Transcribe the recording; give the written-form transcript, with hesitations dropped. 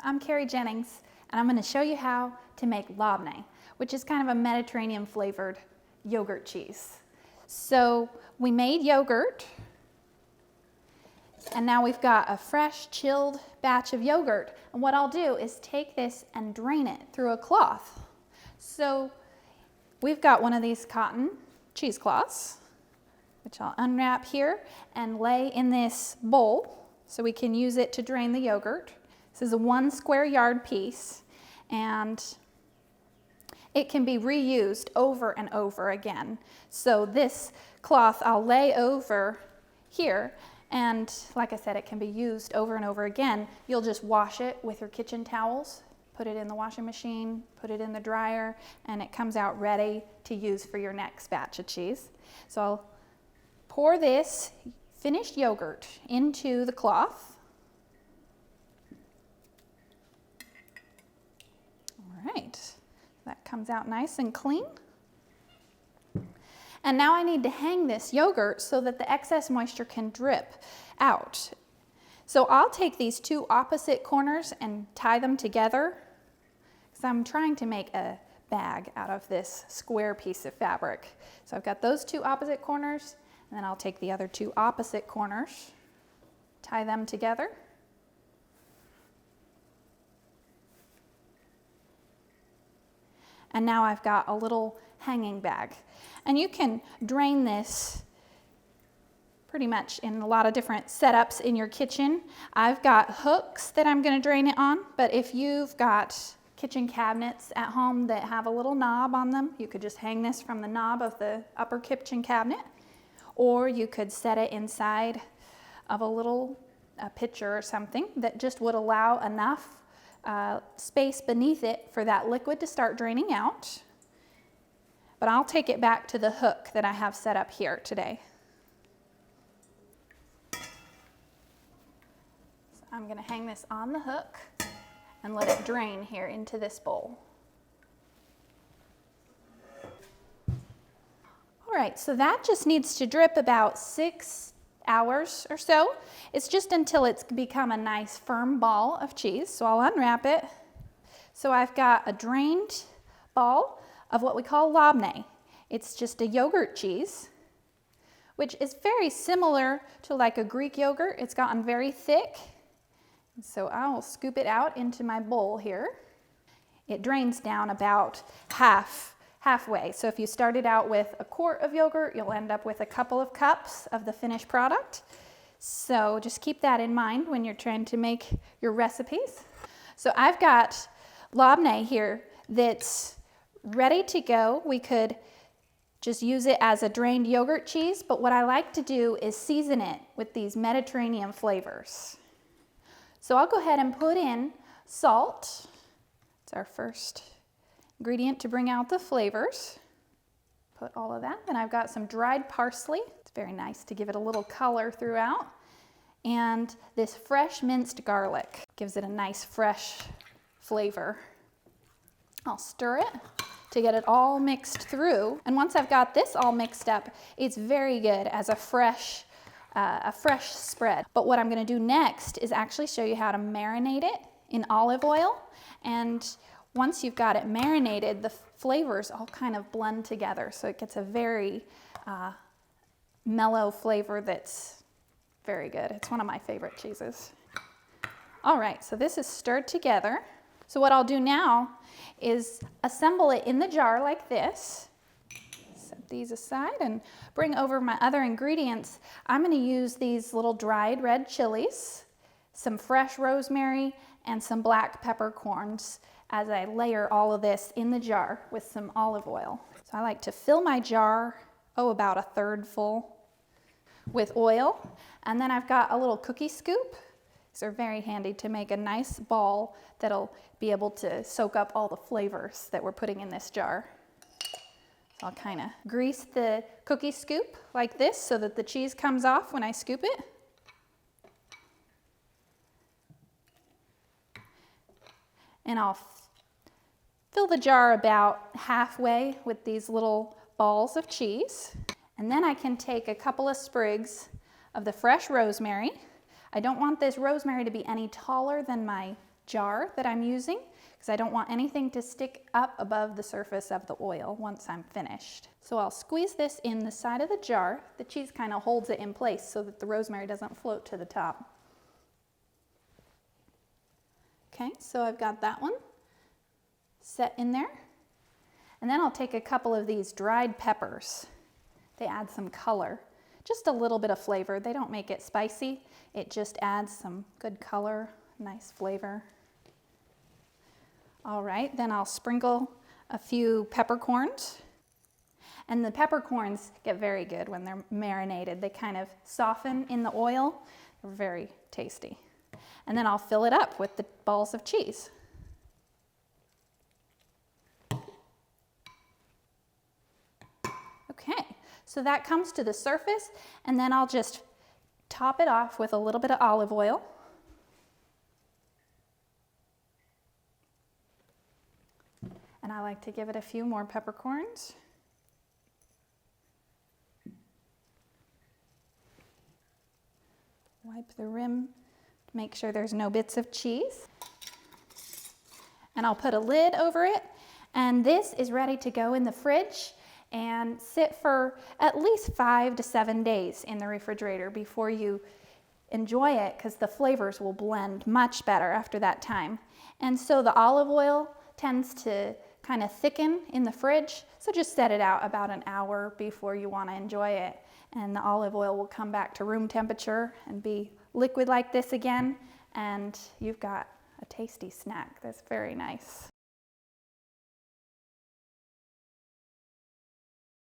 I'm Carrie Jennings, and I'm going to show you how to make labane, which is kind of a Mediterranean flavored yogurt cheese. So we made yogurt, and now we've got a fresh chilled batch of yogurt. And what I'll do is take this and drain it through a cloth. So we've got one of these cotton cheesecloths, which I'll unwrap here and lay in this bowl so we can use it to drain the yogurt. This is a 1 square yard piece, and it can be reused over and over again. So this cloth I'll lay over here, and like I said, it can be used over and over again. You'll just wash it with your kitchen towels, put it in the washing machine, put it in the dryer, and it comes out ready to use for your next batch of cheese. So I'll pour this finished yogurt into the cloth. All right, that comes out nice and clean. And now I need to hang this yogurt so that the excess moisture can drip out. So I'll take these two opposite corners and tie them together, because I'm trying to make a bag out of this square piece of fabric. So I've got those two opposite corners, and then I'll take the other two opposite corners, tie them together. And now I've got a little hanging bag. And you can drain this pretty much in a lot of different setups in your kitchen. I've got hooks that I'm going to drain it on, but if you've got kitchen cabinets at home that have a little knob on them, you could just hang this from the knob of the upper kitchen cabinet, or you could set it inside of a little pitcher or something that just would allow enough space beneath it for that liquid to start draining out. But I'll take it back to the hook that I have set up here today. So I'm going to hang this on the hook and let it drain here into this bowl. All right, so that just needs to drip about 6 hours or so. It's just until it's become a nice firm ball of cheese. So I'll unwrap it. So I've got a drained ball of what we call labane. It's just a yogurt cheese, which is very similar to like a Greek yogurt. It's gotten very thick. So I'll scoop it out into my bowl here. It drains down about halfway. So if you started out with a quart of yogurt, you'll end up with a couple of cups of the finished product. So just keep that in mind when you're trying to make your recipes. So I've got labane here that's ready to go. We could just use it as a drained yogurt cheese, but what I like to do is season it with these Mediterranean flavors. So I'll go ahead and put in salt. It's our first ingredient to bring out the flavors. Put all of that. Then I've got some dried parsley. It's very nice to give it a little color throughout. And this fresh minced garlic gives it a nice fresh flavor. I'll stir it to get it all mixed through. And once I've got this all mixed up, it's very good as a fresh spread. But what I'm going to do next is actually show you how to marinate it in olive oil. And once you've got it marinated, the flavors all kind of blend together. So it gets a very mellow flavor that's very good. It's one of my favorite cheeses. All right, so this is stirred together. So what I'll do now is assemble it in the jar like this. Set these aside and bring over my other ingredients. I'm going to use these little dried red chilies, some fresh rosemary, and some black peppercorns as I layer all of this in the jar with some olive oil. So I like to fill my jar, about 1/3 full, with oil. And then I've got a little cookie scoop. These are very handy to make a nice ball that'll be able to soak up all the flavors that we're putting in this jar. So I'll kind of grease the cookie scoop like this so that the cheese comes off when I scoop it. And I'll fill the jar about halfway with these little balls of cheese. And then I can take a couple of sprigs of the fresh rosemary. I don't want this rosemary to be any taller than my jar that I'm using because I don't want anything to stick up above the surface of the oil once I'm finished. So I'll squeeze this in the side of the jar. The cheese kind of holds it in place so that the rosemary doesn't float to the top. Okay, so I've got that one set in there. And then I'll take a couple of these dried peppers. They add some color, just a little bit of flavor. They don't make it spicy. It just adds some good color, nice flavor. All right, then I'll sprinkle a few peppercorns. And the peppercorns get very good when they're marinated. They kind of soften in the oil. They're very tasty. And then I'll fill it up with the balls of cheese. Okay, so that comes to the surface, and then I'll just top it off with a little bit of olive oil. And I like to give it a few more peppercorns. Wipe the rim to make sure there's no bits of cheese. And I'll put a lid over it, and this is ready to go in the fridge and sit for at least 5 to 7 days in the refrigerator before you enjoy it, because the flavors will blend much better after that time. And so the olive oil tends to kind of thicken in the fridge, so just set it out about an hour before you want to enjoy it, and the olive oil will come back to room temperature and be liquid like this again, and you've got a tasty snack that's very nice.